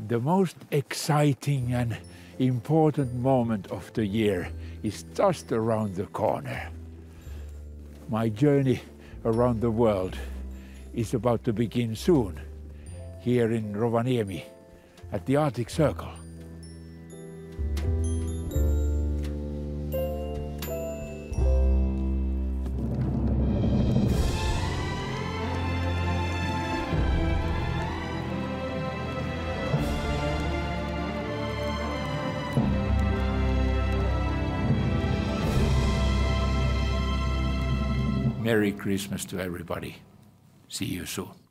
The most exciting and important moment of the year is just around the corner. My journey around the world is about to begin soon, here in Rovaniemi, at the Arctic Circle. Merry Christmas to everybody. See you soon.